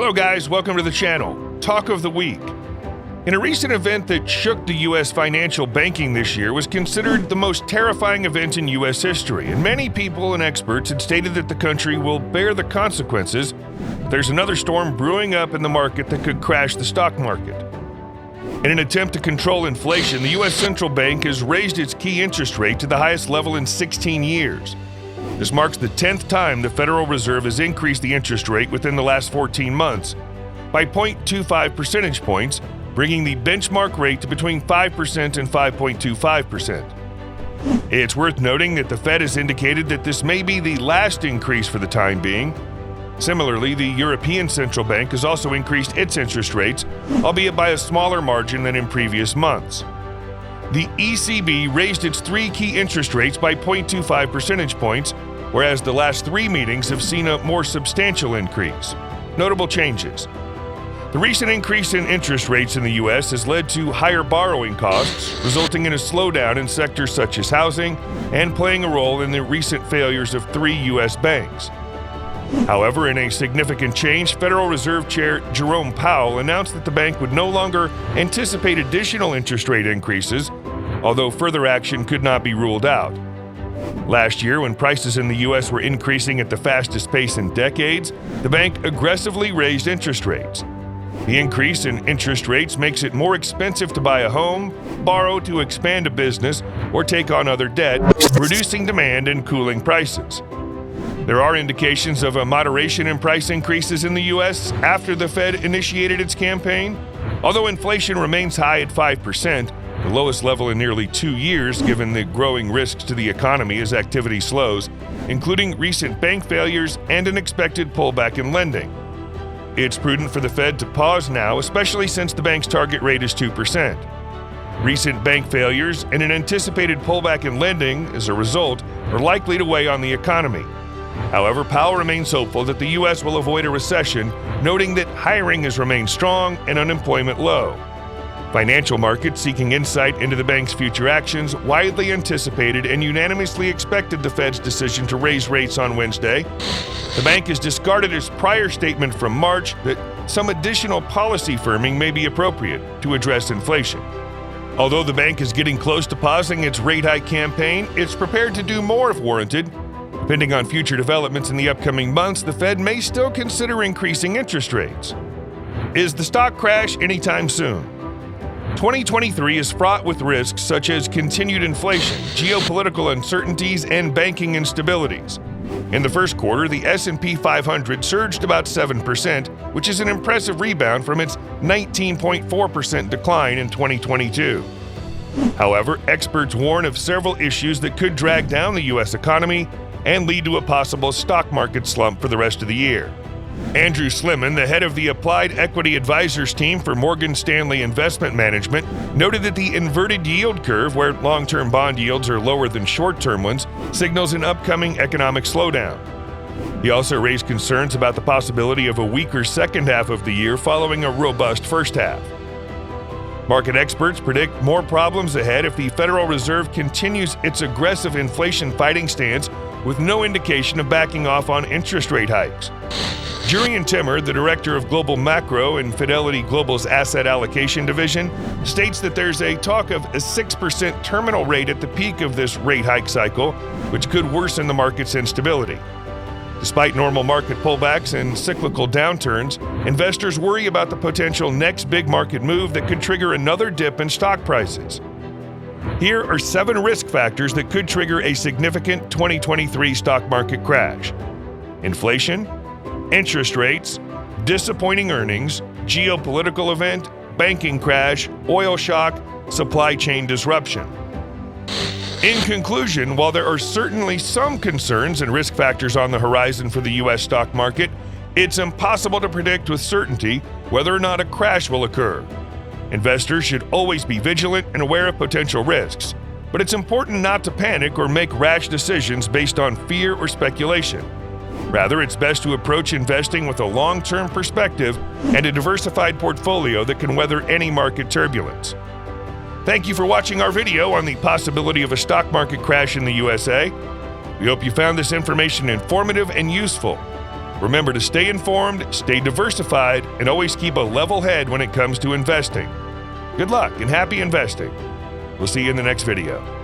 Hello guys, welcome to the channel. Talk of the Week. In a recent event that shook the U.S. financial banking this year was considered the most terrifying event in U.S. history, and many people and experts had stated that the country will bear the consequences. There's another storm brewing up in the market that could crash the stock market. In an attempt to control inflation, the U.S. Central Bank has raised its key interest rate to the highest level in 16 years. This marks the 10th time the Federal Reserve has increased the interest rate within the last 14 months by 0.25 percentage points, bringing the benchmark rate to between 5% and 5.25%. It's worth noting that the Fed has indicated that this may be the last increase for the time being. Similarly, the European Central Bank has also increased its interest rates, albeit by a smaller margin than in previous months. The ECB raised its three key interest rates by 0.25 percentage points, whereas the last three meetings have seen a more substantial increase. Notable changes. The recent increase in interest rates in the U.S. has led to higher borrowing costs, resulting in a slowdown in sectors such as housing and playing a role in the recent failures of three U.S. banks. However, in a significant change, Federal Reserve Chair Jerome Powell announced that the bank would no longer anticipate additional interest rate increases, although further action could not be ruled out. Last year, when prices in the U.S. were increasing at the fastest pace in decades, the bank aggressively raised interest rates. The increase in interest rates makes it more expensive to buy a home, borrow to expand a business, or take on other debt, reducing demand and cooling prices. There are indications of a moderation in price increases in the U.S. after the Fed initiated its campaign. Although inflation remains high at 5%, the lowest level in nearly 2 years given the growing risks to the economy as activity slows, including recent bank failures and an expected pullback in lending. It's prudent for the Fed to pause now, especially since the bank's target rate is 2%. Recent bank failures and an anticipated pullback in lending, as a result, are likely to weigh on the economy. However, Powell remains hopeful that the U.S. will avoid a recession, noting that hiring has remained strong and unemployment low. Financial markets seeking insight into the bank's future actions widely anticipated and unanimously expected the Fed's decision to raise rates on Wednesday. The bank has discarded its prior statement from March that some additional policy firming may be appropriate to address inflation. Although the bank is getting close to pausing its rate hike campaign, it's prepared to do more if warranted. Depending on future developments in the upcoming months, the Fed may still consider increasing interest rates. Is the stock crash anytime soon? 2023 is fraught with risks such as continued inflation, geopolitical uncertainties, and banking instabilities. In the first quarter, the S&P 500 surged about 7%, which is an impressive rebound from its 19.4% decline in 2022. However, experts warn of several issues that could drag down the U.S. economy and lead to a possible stock market slump for the rest of the year. Andrew Sliman, the head of the Applied Equity Advisors team for Morgan Stanley Investment Management, noted that the inverted yield curve, where long-term bond yields are lower than short-term ones, signals an upcoming economic slowdown. He also raised concerns about the possibility of a weaker second half of the year following a robust first half. Market experts predict more problems ahead if the Federal Reserve continues its aggressive inflation-fighting stance with no indication of backing off on interest rate hikes. Jurian Timmer, the director of Global Macro in Fidelity Global's Asset Allocation Division, states that there's a talk of a 6% terminal rate at the peak of this rate hike cycle, which could worsen the market's instability. Despite normal market pullbacks and cyclical downturns, investors worry about the potential next big market move that could trigger another dip in stock prices. Here are 7 risk factors that could trigger a significant 2023 stock market crash: inflation, interest rates, disappointing earnings, geopolitical event, banking crash, oil shock, supply chain disruption. In conclusion, while there are certainly some concerns and risk factors on the horizon for the U.S. stock market, it's impossible to predict with certainty whether or not a crash will occur. Investors should always be vigilant and aware of potential risks, but it's important not to panic or make rash decisions based on fear or speculation. Rather, it's best to approach investing with a long-term perspective and a diversified portfolio that can weather any market turbulence. Thank you for watching our video on the possibility of a stock market crash in the USA. We hope you found this information informative and useful. Remember to stay informed, stay diversified, and always keep a level head when it comes to investing. Good luck and happy investing. We'll see you in the next video.